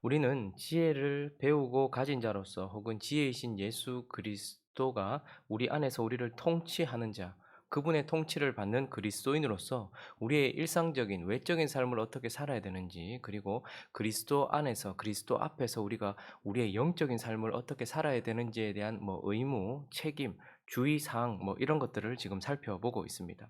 우리는 지혜를 배우고 가진 자로서 혹은 지혜이신 예수 그리스도가 우리 안에서 우리를 통치하는 자, 그분의 통치를 받는 그리스도인으로서 우리의 일상적인 외적인 삶을 어떻게 살아야 되는지, 그리고 그리스도 안에서 그리스도 앞에서 우리가 우리의 영적인 삶을 어떻게 살아야 되는지에 대한 의무, 책임, 주의 사항 이런 것들을 지금 살펴보고 있습니다.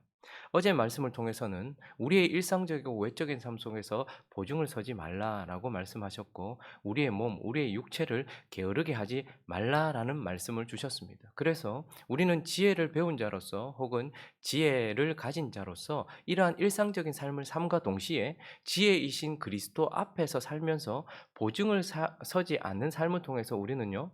어제 말씀을 통해서는 우리의 일상적이고 외적인 삶 속에서 보증을 서지 말라라고 말씀하셨고, 우리의 몸, 우리의 육체를 게으르게 하지 말라라는 말씀을 주셨습니다. 그래서 우리는 지혜를 배운 자로서 혹은 지혜를 가진 자로서 이러한 일상적인 삶을 삶과 동시에 지혜이신 그리스도 앞에서 살면서 보증을 서지 않는 삶을 통해서 우리는요,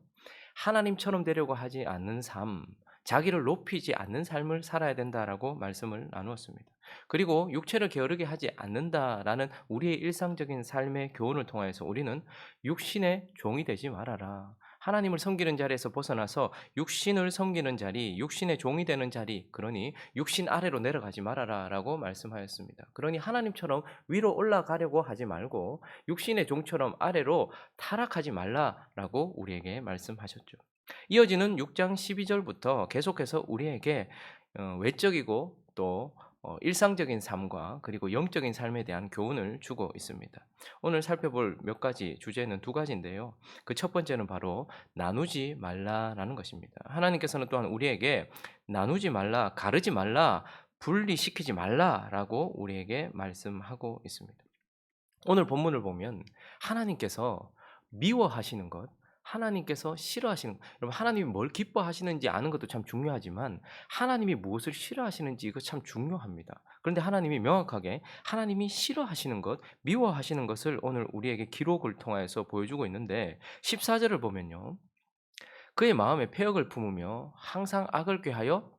하나님처럼 되려고 하지 않는 삶, 자기를 높이지 않는 삶을 살아야 된다라고 말씀을 나누었습니다. 그리고 육체를 게으르게 하지 않는다라는 우리의 일상적인 삶의 교훈을 통하여서 우리는 육신의 종이 되지 말아라. 하나님을 섬기는 자리에서 벗어나서 육신을 섬기는 자리, 육신의 종이 되는 자리, 그러니 육신 아래로 내려가지 말아라라고 말씀하였습니다. 그러니 하나님처럼 위로 올라가려고 하지 말고 육신의 종처럼 아래로 타락하지 말라라고 우리에게 말씀하셨죠. 이어지는 6장 12절부터 계속해서 우리에게 외적이고 또 일상적인 삶과 그리고 영적인 삶에 대한 교훈을 주고 있습니다. 오늘 살펴볼 몇 가지 주제는 두 가지인데요. 그 첫 번째는 바로 나누지 말라라는 것입니다. 하나님께서는 또한 우리에게 나누지 말라, 가르지 말라, 분리시키지 말라라고 우리에게 말씀하고 있습니다. 오늘 본문을 보면 하나님께서 미워하시는 것, 하나님께서 싫어하시는 것, 여러분 하나님이 뭘 기뻐하시는지 아는 것도 참 중요하지만 하나님이 무엇을 싫어하시는지 이거 참 중요합니다. 그런데 하나님이 명확하게 하나님이 싫어하시는 것, 미워하시는 것을 오늘 우리에게 기록을 통하여서 보여주고 있는데 14절을 보면요. 그의 마음에 패역을 품으며 항상 악을 꾀하여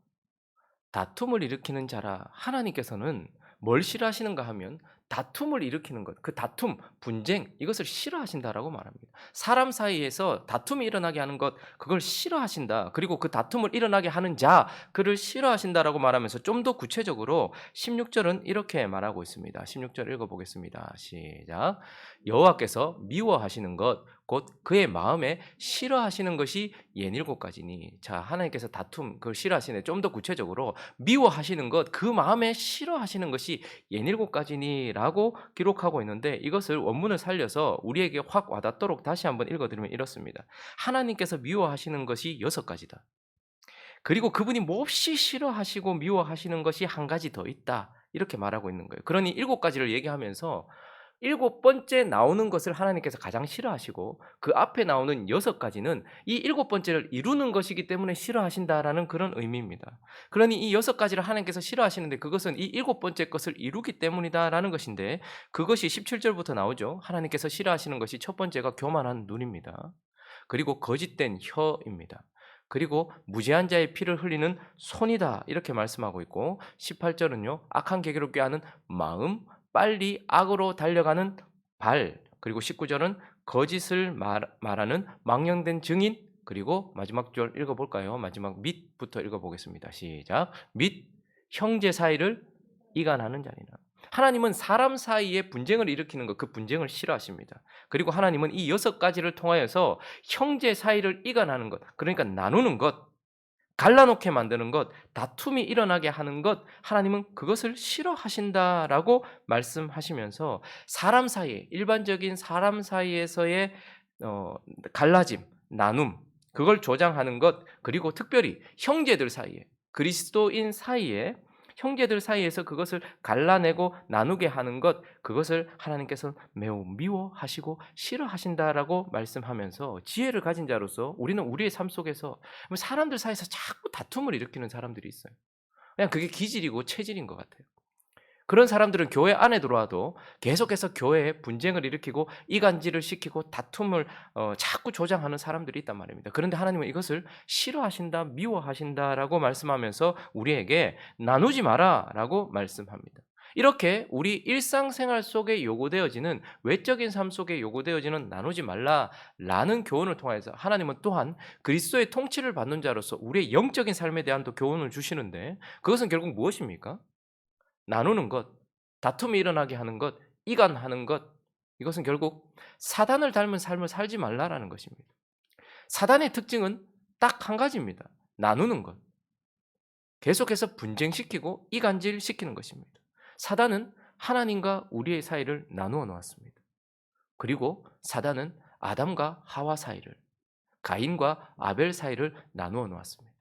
다툼을 일으키는 자라. 하나님께서는 뭘 싫어하시는가 하면 다툼을 일으키는 것, 그 다툼, 분쟁 이것을 싫어하신다라고 말합니다. 사람 사이에서 다툼이 일어나게 하는 것, 그걸 싫어하신다. 그리고 그 다툼을 일어나게 하는 자, 그를 싫어하신다라고 말하면서 좀 더 구체적으로 16절은 이렇게 말하고 있습니다. 16절 읽어보겠습니다. 시작. 여호와께서 미워하시는 것, 곧 그의 마음에 싫어하시는 것이 예닐곱 가지니. 자, 하나님께서 다툼 그걸 싫어하시네. 좀 더 구체적으로 미워하시는 것, 그 마음에 싫어하시는 것이 예닐곱 가지니라고 기록하고 있는데, 이것을 원문을 살려서 우리에게 확 와닿도록 다시 한번 읽어드리면 이렇습니다. 하나님께서 미워하시는 것이 여섯 가지다. 그리고 그분이 몹시 싫어하시고 미워하시는 것이 한 가지 더 있다. 이렇게 말하고 있는 거예요. 그러니 일곱 가지를 얘기하면서 일곱 번째 나오는 것을 하나님께서 가장 싫어하시고 그 앞에 나오는 여섯 가지는 이 일곱 번째를 이루는 것이기 때문에 싫어하신다라는 그런 의미입니다. 그러니 이 여섯 가지를 하나님께서 싫어하시는데 그것은 이 일곱 번째 것을 이루기 때문이다라는 것인데, 그것이 17절부터 나오죠. 하나님께서 싫어하시는 것이 첫 번째가 교만한 눈입니다. 그리고 거짓된 혀입니다. 그리고 무죄한 자의 피를 흘리는 손이다 이렇게 말씀하고 있고, 18절은요 악한 계기로 꾀하는 마음, 빨리 악으로 달려가는 발, 그리고 19절은 거짓을 말하는 망령된 증인, 그리고 마지막 절 읽어볼까요? 마지막 밑부터 읽어보겠습니다. 시작. 및 형제 사이를 이간하는 자니라. 하나님은 사람 사이에 분쟁을 일으키는 것, 그 분쟁을 싫어하십니다. 그리고 하나님은 이 여섯 가지를 통하여서 형제 사이를 이간하는 것, 그러니까 나누는 것, 갈라놓게 만드는 것, 다툼이 일어나게 하는 것, 하나님은 그것을 싫어하신다라고 말씀하시면서 사람 사이에, 일반적인 사람 사이에서의 갈라짐, 나눔, 그걸 조장하는 것, 그리고 특별히 형제들 사이에, 그리스도인 사이에, 형제들 사이에서 그것을 갈라내고 나누게 하는 것, 그것을 하나님께서 매우 미워하시고 싫어하신다라고 말씀하면서 지혜를 가진 자로서 우리는 우리의 삶 속에서 사람들 사이에서 자꾸 다툼을 일으키는 사람들이 있어요. 그냥 그게 기질이고 체질인 것 같아요. 그런 사람들은 교회 안에 들어와도 계속해서 교회에 분쟁을 일으키고 이간질을 시키고 다툼을 자꾸 조장하는 사람들이 있단 말입니다. 그런데 하나님은 이것을 싫어하신다, 미워하신다라고 말씀하면서 우리에게 나누지 마라라고 말씀합니다. 이렇게 우리 일상생활 속에 요구되어지는, 외적인 삶 속에 요구되어지는 나누지 말라라는 교훈을 통해서 하나님은 또한 그리스도의 통치를 받는 자로서 우리의 영적인 삶에 대한 또 교훈을 주시는데, 그것은 결국 무엇입니까? 나누는 것, 다툼이 일어나게 하는 것, 이간하는 것, 이것은 결국 사단을 닮은 삶을 살지 말라라는 것입니다. 사단의 특징은 딱 한 가지입니다. 나누는 것. 계속해서 분쟁시키고 이간질시키는 것입니다. 사단은 하나님과 우리의 사이를 나누어 놓았습니다. 그리고 사단은 아담과 하와 사이를, 가인과 아벨 사이를 나누어 놓았습니다.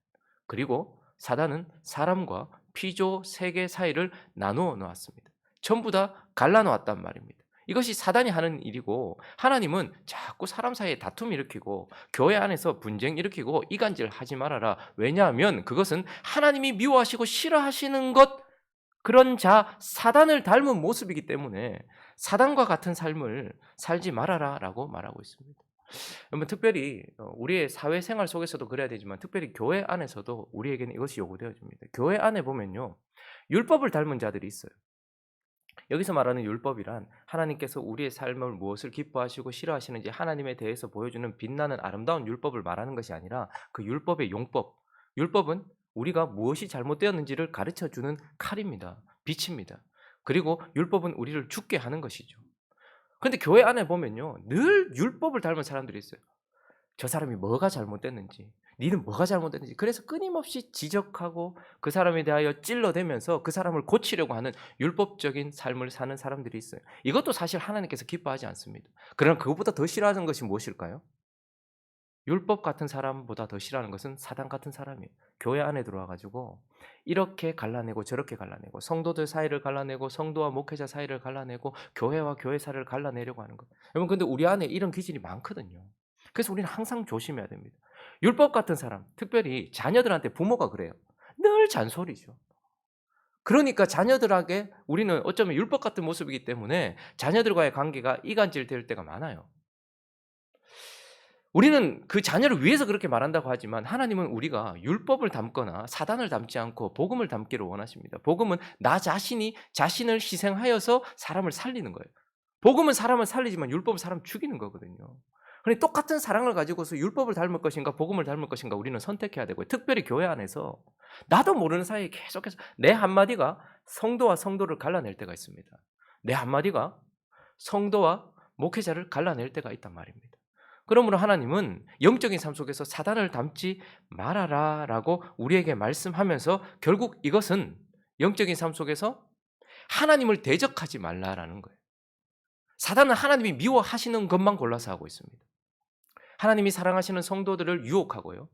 그리고 사단은 사람과 피조 세계 사이를 나누어 놓았습니다. 전부 다 갈라놓았단 말입니다. 이것이 사단이 하는 일이고, 하나님은 자꾸 사람 사이에 다툼 일으키고 교회 안에서 분쟁 일으키고 이간질 하지 말아라. 왜냐하면 그것은 하나님이 미워하시고 싫어하시는 것, 그런 자 사단을 닮은 모습이기 때문에 사단과 같은 삶을 살지 말아라라고 말하고 있습니다. 여러분, 특별히 우리의 사회생활 속에서도 그래야 되지만 특별히 교회 안에서도 우리에게는 이것이 요구되어집니다. 교회 안에 보면요, 율법을 닮은 자들이 있어요. 여기서 말하는 율법이란 하나님께서 우리의 삶을 무엇을 기뻐하시고 싫어하시는지 하나님에 대해서 보여주는 빛나는 아름다운 율법을 말하는 것이 아니라 그 율법의 용법, 율법은 우리가 무엇이 잘못되었는지를 가르쳐주는 칼입니다. 빛입니다. 그리고 율법은 우리를 죽게 하는 것이죠. 그런데 교회 안에 보면요, 늘 율법을 닮은 사람들이 있어요. 저 사람이 뭐가 잘못됐는지, 니는 뭐가 잘못됐는지, 그래서 끊임없이 지적하고 그 사람에 대하여 찔러대면서 그 사람을 고치려고 하는 율법적인 삶을 사는 사람들이 있어요. 이것도 사실 하나님께서 기뻐하지 않습니다. 그러나 그것보다 더 싫어하는 것이 무엇일까요? 율법 같은 사람보다 더 싫어하는 것은 사단 같은 사람이에요. 교회 안에 들어와가지고 이렇게 갈라내고 저렇게 갈라내고 성도들 사이를 갈라내고 성도와 목회자 사이를 갈라내고 교회와 교회 사이를 갈라내려고 하는 것. 여러분, 근데 우리 안에 이런 기질이 많거든요. 그래서 우리는 항상 조심해야 됩니다. 율법 같은 사람, 특별히 자녀들한테 부모가 그래요. 늘 잔소리죠. 그러니까 자녀들에게 우리는 어쩌면 율법 같은 모습이기 때문에 자녀들과의 관계가 이간질 될 때가 많아요. 우리는 그 자녀를 위해서 그렇게 말한다고 하지만 하나님은 우리가 율법을 닮거나 사단을 닮지 않고 복음을 닮기를 원하십니다. 복음은 나 자신이 자신을 희생하여서 사람을 살리는 거예요. 복음은 사람을 살리지만 율법은 사람 죽이는 거거든요. 그런데 똑같은 사랑을 가지고서 율법을 닮을 것인가 복음을 닮을 것인가 우리는 선택해야 되고요. 특별히 교회 안에서 나도 모르는 사이에 계속해서 내 한마디가 성도와 성도를 갈라낼 때가 있습니다. 내 한마디가 성도와 목회자를 갈라낼 때가 있단 말입니다. 그러므로 하나님은 영적인 삶 속에서 사단을 닮지 말아라 라고 우리에게 말씀하면서 결국 이것은 영적인 삶 속에서 하나님을 대적하지 말라라는 거예요. 사단은 하나님이 미워하시는 것만 골라서 하고 있습니다. 하나님이 사랑하시는 성도들을 유혹하고요,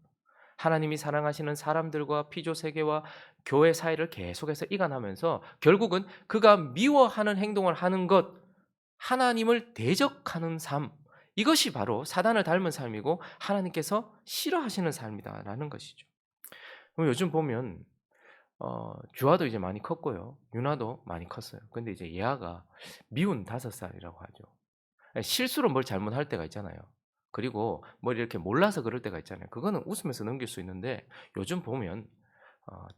하나님이 사랑하시는 사람들과 피조 세계와 교회 사이를 계속해서 이간하면서 결국은 그가 미워하는 행동을 하는 것, 하나님을 대적하는 삶, 이것이 바로 사단을 닮은 삶이고 하나님께서 싫어하시는 삶이다라는 것이죠. 요즘 보면 주아도 이제 많이 컸고요, 유나도 많이 컸어요. 근데 이제 예아가 미운 5살이라고 하죠. 실수로 뭘 잘못할 때가 있잖아요. 그리고 뭘 이렇게 몰라서 그럴 때가 있잖아요. 그거는 웃으면서 넘길 수 있는데 요즘 보면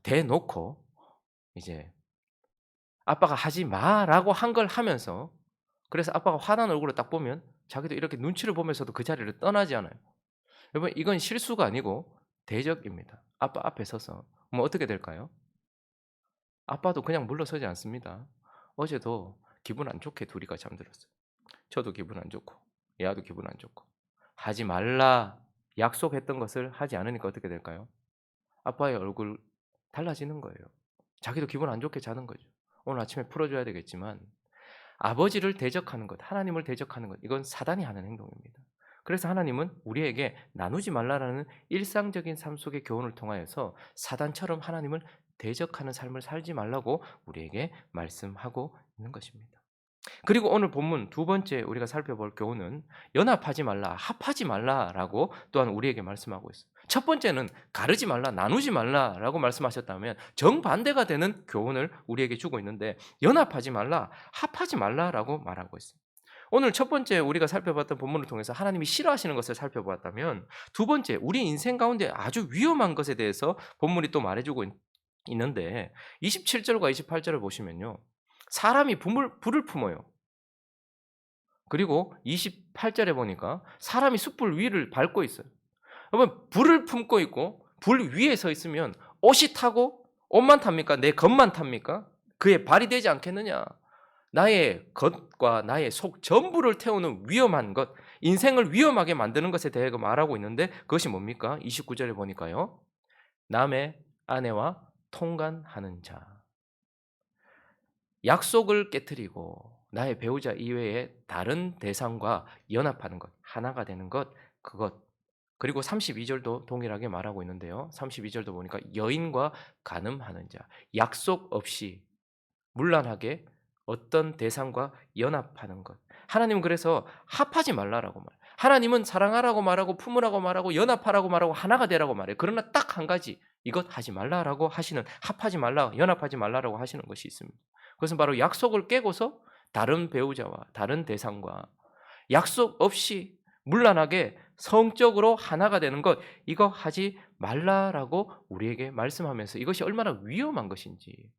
대놓고 이제 아빠가 하지 마라고 한 걸 하면서, 그래서 아빠가 화난 얼굴을 딱 보면 자기도 이렇게 눈치를 보면서도 그 자리를 떠나지 않아요. 여러분, 이건 실수가 아니고 대적입니다. 아빠 앞에 서서 뭐 어떻게 될까요? 아빠도 그냥 물러서지 않습니다. 어제도 기분 안 좋게 둘이가 잠들었어요. 저도 기분 안 좋고 얘도 기분 안 좋고, 하지 말라 약속했던 것을 하지 않으니까 어떻게 될까요? 아빠의 얼굴 달라지는 거예요. 자기도 기분 안 좋게 자는 거죠. 오늘 아침에 풀어줘야 되겠지만 아버지를 대적하는 것, 하나님을 대적하는 것, 이건 사단이 하는 행동입니다. 그래서 하나님은 우리에게 나누지 말라라는 일상적인 삶 속의 교훈을 통하여서 사단처럼 하나님을 대적하는 삶을 살지 말라고 우리에게 말씀하고 있는 것입니다. 그리고 오늘 본문 두 번째 우리가 살펴볼 교훈은 연합하지 말라, 합하지 말라라고 또한 우리에게 말씀하고 있어요. 첫 번째는 가르지 말라, 나누지 말라라고 말씀하셨다면 정반대가 되는 교훈을 우리에게 주고 있는데, 연합하지 말라, 합하지 말라라고 말하고 있어요. 오늘 첫 번째 우리가 살펴봤던 본문을 통해서 하나님이 싫어하시는 것을 살펴보았다면, 두 번째 우리 인생 가운데 아주 위험한 것에 대해서 본문이 또 말해주고 있는데 27절과 28절을 보시면요, 사람이 불을 품어요. 그리고 28절에 보니까 사람이 숯불 위를 밟고 있어요. 여러분, 불을 품고 있고 불 위에 서 있으면 옷이 타고 옷만 탑니까? 내 겉만 탑니까? 그의 발이 되지 않겠느냐? 나의 겉과 나의 속 전부를 태우는 위험한 것, 인생을 위험하게 만드는 것에 대해 말하고 있는데 그것이 뭡니까? 29절에 보니까요. 남의 아내와 통간하는 자. 약속을 깨뜨리고 나의 배우자 이외에 다른 대상과 연합하는 것, 하나가 되는 것, 그것. 그리고 32절도 동일하게 말하고 있는데요. 32절도 보니까 여인과 간음하는 자, 약속 없이 문란하게 어떤 대상과 연합하는 것. 하나님은 그래서 합하지 말라라고 말해요. 하나님은 사랑하라고 말하고 품으라고 말하고 연합하라고 말하고 하나가 되라고 말해요. 그러나 딱 한 가지 이것 하지 말라라고 하시는, 합하지 말라, 연합하지 말라라고 하시는 것이 있습니다. 그것은 바로 약속을 깨고서 다른 배우자와 다른 대상과 약속 없이 문란하게 성적으로 하나가 되는 것, 이거 하지 말라라고 우리에게 말씀하면서 이것이 얼마나 위험한 것인지,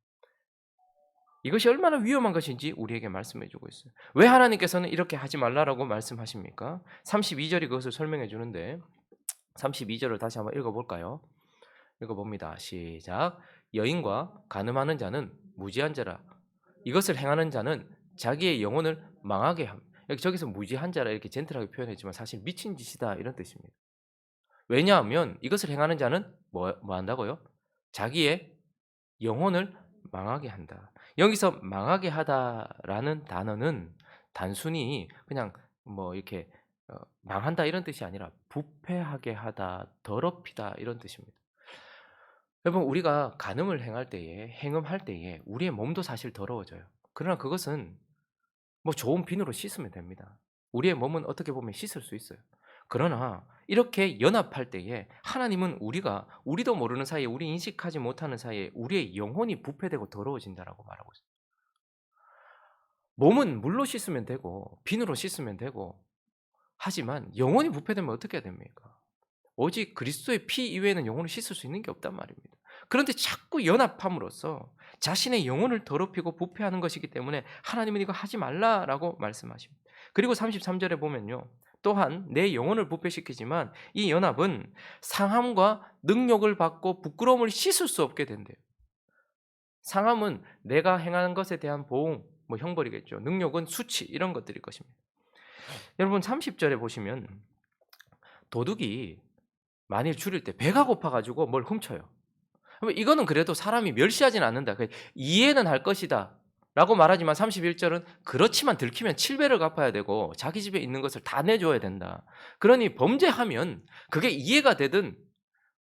이것이 얼마나 위험한 것인지 우리에게 말씀해 주고 있어요. 왜 하나님께서는 이렇게 하지 말라라고 말씀하십니까? 32절이 그것을 설명해 주는데 32절을 다시 한번 읽어 볼까요? 읽어 봅니다. 시작. 여인과 간음하는 자는 무지한 자라. 이것을 행하는 자는 자기의 영혼을 망하게 함. 여기 저기서 무지한 자라 이렇게 젠틀하게 표현했지만 사실 미친 짓이다 이런 뜻입니다. 왜냐하면 이것을 행하는 자는 뭐 한다고요? 자기의 영혼을 망하게 한다. 여기서 망하게 하다라는 단어는 단순히 그냥 뭐 이렇게 망한다 이런 뜻이 아니라 부패하게 하다, 더럽히다 이런 뜻입니다. 여러분 우리가 간음을 행할 때에 행음할 때에 우리의 몸도 사실 더러워져요. 그러나 그것은 뭐 좋은 비누로 씻으면 됩니다. 우리의 몸은 어떻게 보면 씻을 수 있어요. 그러나 이렇게 연합할 때에 하나님은 우리도 모르는 사이에 우리 인식하지 못하는 사이에 우리의 영혼이 부패되고 더러워진다라고 말하고 있어요. 몸은 물로 씻으면 되고 비누로 씻으면 되고 하지만 영혼이 부패되면 어떻게 해야 됩니까? 오직 그리스도의 피 이외에는 영혼을 씻을 수 있는 게 없단 말입니다. 그런데 자꾸 연합함으로써 자신의 영혼을 더럽히고 부패하는 것이기 때문에 하나님은 이거 하지 말라라고 말씀하십니다. 그리고 33절에 보면요. 또한 내 영혼을 부패시키지만 이 연합은 상함과 능욕을 받고 부끄러움을 씻을 수 없게 된대요. 상함은 내가 행하는 것에 대한 보응, 뭐 형벌이겠죠. 능욕은 수치 이런 것들일 것입니다. 여러분 30절에 보시면 도둑이 만일 줄일 때 배가 고파 가지고 뭘 훔쳐요. 그럼 이거는 그래도 사람이 멸시하진 않는다. 이해는 할 것이다. 라고 말하지만 31절은 그렇지만 들키면 7배를 갚아야 되고 자기 집에 있는 것을 다 내줘야 된다. 그러니 범죄하면 그게 이해가 되든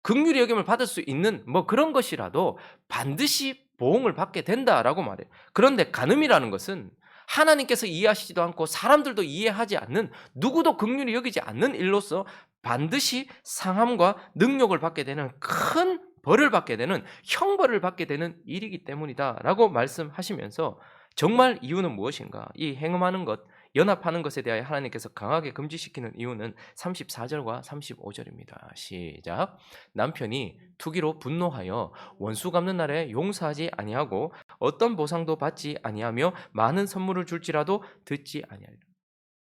긍휼히 여김을 받을 수 있는 뭐 그런 것이라도 반드시 보응을 받게 된다라고 말해요. 그런데 간음이라는 것은 하나님께서 이해하시지도 않고 사람들도 이해하지 않는 누구도 긍휼히 여기지 않는 일로서 반드시 상함과 능욕을 받게 되는 큰 벌을 받게 되는 형벌을 받게 되는 일이기 때문이다라고 말씀하시면서 정말 이유는 무엇인가? 이 행음하는 것, 연합하는 것에 대하여 하나님께서 강하게 금지시키는 이유는 34절과 35절입니다. 시작. 남편이 투기로 분노하여 원수 갚는 날에 용서하지 아니하고 어떤 보상도 받지 아니하며 많은 선물을 줄지라도 듣지 아니하리라.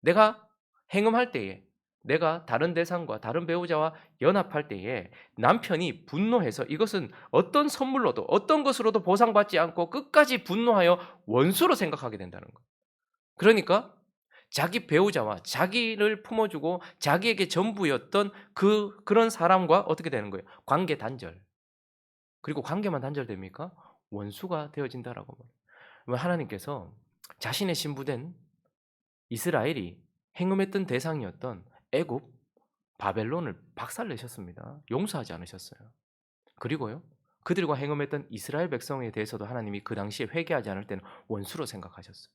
내가 행음할 때에 내가 다른 대상과 다른 배우자와 연합할 때에 남편이 분노해서 이것은 어떤 선물로도 어떤 것으로도 보상받지 않고 끝까지 분노하여 원수로 생각하게 된다는 거예요. 그러니까 자기 배우자와 자기를 품어주고 자기에게 전부였던 그런 사람과 어떻게 되는 거예요? 관계 단절. 그리고 관계만 단절됩니까? 원수가 되어진다라고 말해요. 하나님께서 자신의 신부된 이스라엘이 행음했던 대상이었던 애굽, 바벨론을 박살내셨습니다. 용서하지 않으셨어요. 그리고요. 그들과 행음했던 이스라엘 백성에 대해서도 하나님이 그 당시에 회개하지 않을 때는 원수로 생각하셨어요.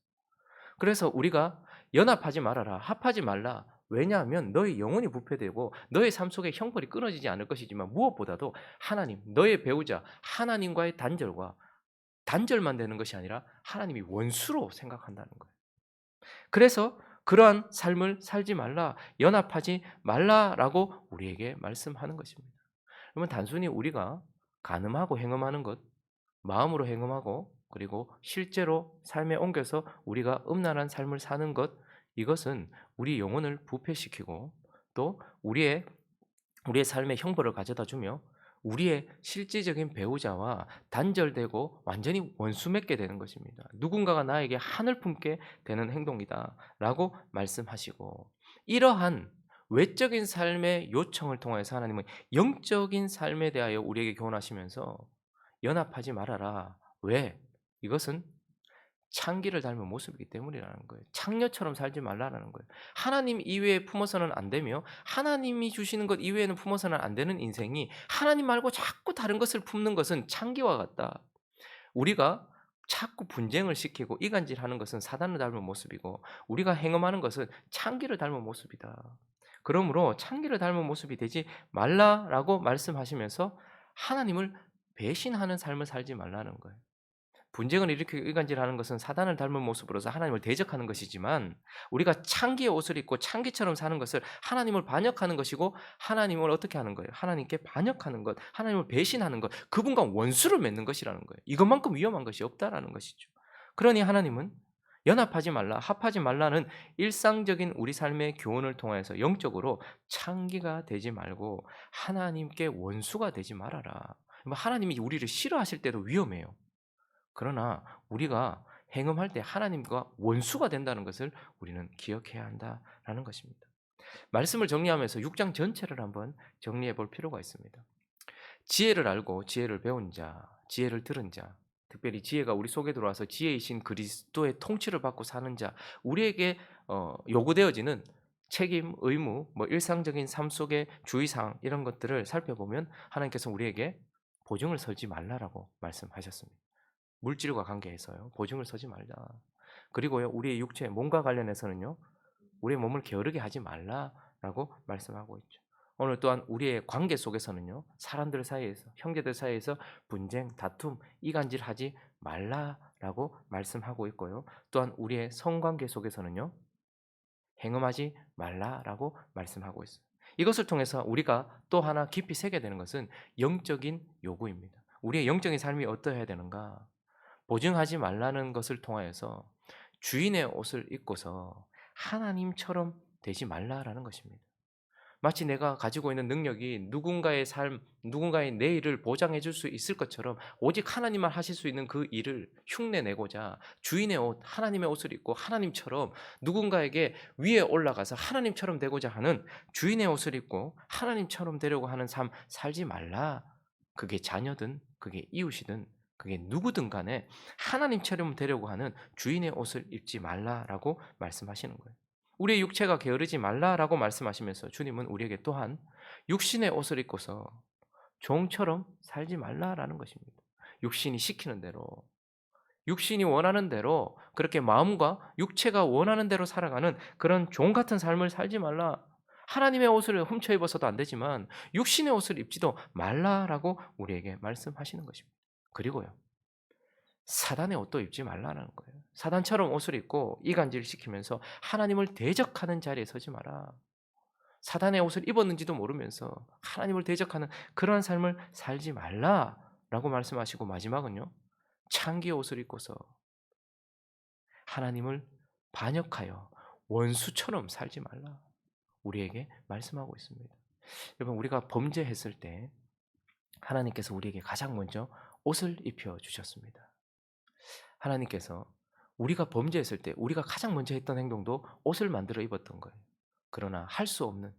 그래서 우리가 연합하지 말아라, 합하지 말라. 왜냐하면 너의 영혼이 부패되고 너의 삶 속에 형벌이 끊어지지 않을 것이지만 무엇보다도 하나님, 너의 배우자, 하나님과의 단절만 되는 것이 아니라 하나님이 원수로 생각한다는 거예요. 그래서 그러한 삶을 살지 말라, 연합하지 말라라고 우리에게 말씀하는 것입니다. 그러면 단순히 우리가 간음하고 행음하는 것, 마음으로 행음하고 그리고 실제로 삶에 옮겨서 우리가 음란한 삶을 사는 것, 이것은 우리 영혼을 부패시키고 또 우리의 삶에 형벌을 가져다 주며 우리의 실질적인 배우자와 단절되고 완전히 원수 맺게 되는 것입니다. 누군가가 나에게 한을 품게 되는 행동이다라고 말씀하시고, 이러한 외적인 삶의 요청을 통해서 하나님은 영적인 삶에 대하여 우리에게 교훈하시면서 연합하지 말아라. 왜? 이것은 창기를 닮은 모습이기 때문이라는 거예요. 창녀처럼 살지 말라라는 거예요. 하나님 이외에 품어서는 안 되며 하나님이 주시는 것 이외에는 품어서는 안 되는 인생이, 하나님 말고 자꾸 다른 것을 품는 것은 창기와 같다. 우리가 자꾸 분쟁을 시키고 이간질하는 것은 사단을 닮은 모습이고, 우리가 행음하는 것은 창기를 닮은 모습이다. 그러므로 창기를 닮은 모습이 되지 말라라고 말씀하시면서 하나님을 배신하는 삶을 살지 말라는 거예요. 분쟁을 일으키고 이간질하는 것은 사단을 닮은 모습으로서 하나님을 대적하는 것이지만, 우리가 창기의 옷을 입고 창기처럼 사는 것을 하나님을 반역하는 것이고, 하나님을 어떻게 하는 거예요? 하나님께 반역하는 것, 하나님을 배신하는 것, 그분과 원수를 맺는 것이라는 거예요. 이것만큼 위험한 것이 없다라는 것이죠. 그러니 하나님은 연합하지 말라, 합하지 말라는 일상적인 우리 삶의 교훈을 통해서 영적으로 창기가 되지 말고 하나님께 원수가 되지 말아라. 하나님이 우리를 싫어하실 때도 위험해요. 그러나 우리가 행음할 때 하나님과 원수가 된다는 것을 우리는 기억해야 한다라는 것입니다. 말씀을 정리하면서 6장 전체를 한번 정리해 볼 필요가 있습니다. 지혜를 알고 지혜를 배운 자, 지혜를 들은 자, 특별히 지혜가 우리 속에 들어와서 지혜이신 그리스도의 통치를 받고 사는 자, 우리에게 요구되어지는 책임, 의무, 일상적인 삶 속의 주의사항, 이런 것들을 살펴보면 하나님께서 우리에게 보증을 설지 말라라고 말씀하셨습니다. 물질과 관계해서요. 보증을 서지 말자. 그리고요, 우리의 육체, 몸과 관련해서는요, 우리의 몸을 게으르게 하지 말라라고 말씀하고 있죠. 오늘 또한 우리의 관계 속에서는요, 사람들 사이에서, 형제들 사이에서 분쟁, 다툼, 이간질하지 말라라고 말씀하고 있고요. 또한 우리의 성관계 속에서는요, 행음하지 말라라고 말씀하고 있어요. 이것을 통해서 우리가 또 하나 깊이 새게 되는 것은 영적인 요구입니다. 우리의 영적인 삶이 어떠해야 되는가? 보증하지 말라는 것을 통하여서 주인의 옷을 입고서 하나님처럼 되지 말라라는 것입니다. 마치 내가 가지고 있는 능력이 누군가의 삶, 누군가의 내일을 보장해 줄 수 있을 것처럼 오직 하나님만 하실 수 있는 그 일을 흉내내고자 주인의 옷, 하나님의 옷을 입고 하나님처럼 누군가에게 위에 올라가서 하나님처럼 되고자 하는 주인의 옷을 입고 하나님처럼 되려고 하는 삶 살지 말라. 그게 자녀든 그게 이웃이든 그게 누구든 간에 하나님처럼 되려고 하는 주인의 옷을 입지 말라라고 말씀하시는 거예요. 우리의 육체가 게으르지 말라라고 말씀하시면서 주님은 우리에게 또한 육신의 옷을 입고서 종처럼 살지 말라라는 것입니다. 육신이 시키는 대로, 육신이 원하는 대로, 그렇게 마음과 육체가 원하는 대로 살아가는 그런 종 같은 삶을 살지 말라. 하나님의 옷을 훔쳐 입어서도 안 되지만 육신의 옷을 입지도 말라라고 우리에게 말씀하시는 것입니다. 그리고요, 사단의 옷도 입지 말라는 거예요. 사단처럼 옷을 입고 이간질 시키면서 하나님을 대적하는 자리에 서지 마라. 사단의 옷을 입었는지도 모르면서 하나님을 대적하는 그러한 삶을 살지 말라라고 말씀하시고, 마지막은요, 창기의 옷을 입고서 하나님을 반역하여 원수처럼 살지 말라. 우리에게 말씀하고 있습니다. 여러분, 우리가 범죄했을 때 하나님께서 우리에게 가장 먼저 옷을 입혀 주셨습니다. 하나님께서 우리가 범죄했을 때 우리가 가장 먼저 했던 행동도 옷을 만들어 입었던 거예요. 그러나 할 수 없는,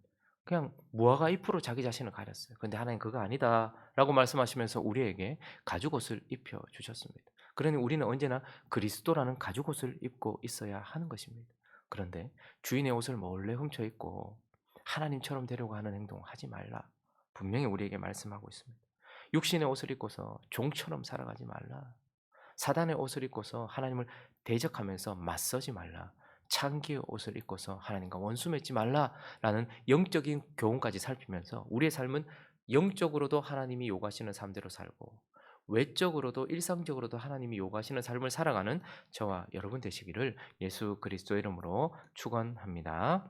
그냥 무화과 잎으로 자기 자신을 가렸어요. 그런데 하나님 그거 아니다라고 말씀하시면서 우리에게 가죽옷을 입혀 주셨습니다. 그러니 우리는 언제나 그리스도라는 가죽옷을 입고 있어야 하는 것입니다. 그런데 주인의 옷을 몰래 훔쳐 입고 하나님처럼 되려고 하는 행동 하지 말라. 분명히 우리에게 말씀하고 있습니다. 육신의 옷을 입고서 종처럼 살아가지 말라. 사단의 옷을 입고서 하나님을 대적하면서 맞서지 말라. 창기의 옷을 입고서 하나님과 원수 맺지 말라라는 영적인 교훈까지 살피면서 우리의 삶은 영적으로도 하나님이 요구하시는 삶대로 살고, 외적으로도 일상적으로도 하나님이 요구하시는 삶을 살아가는 저와 여러분 되시기를 예수 그리스도의 이름으로 축원합니다.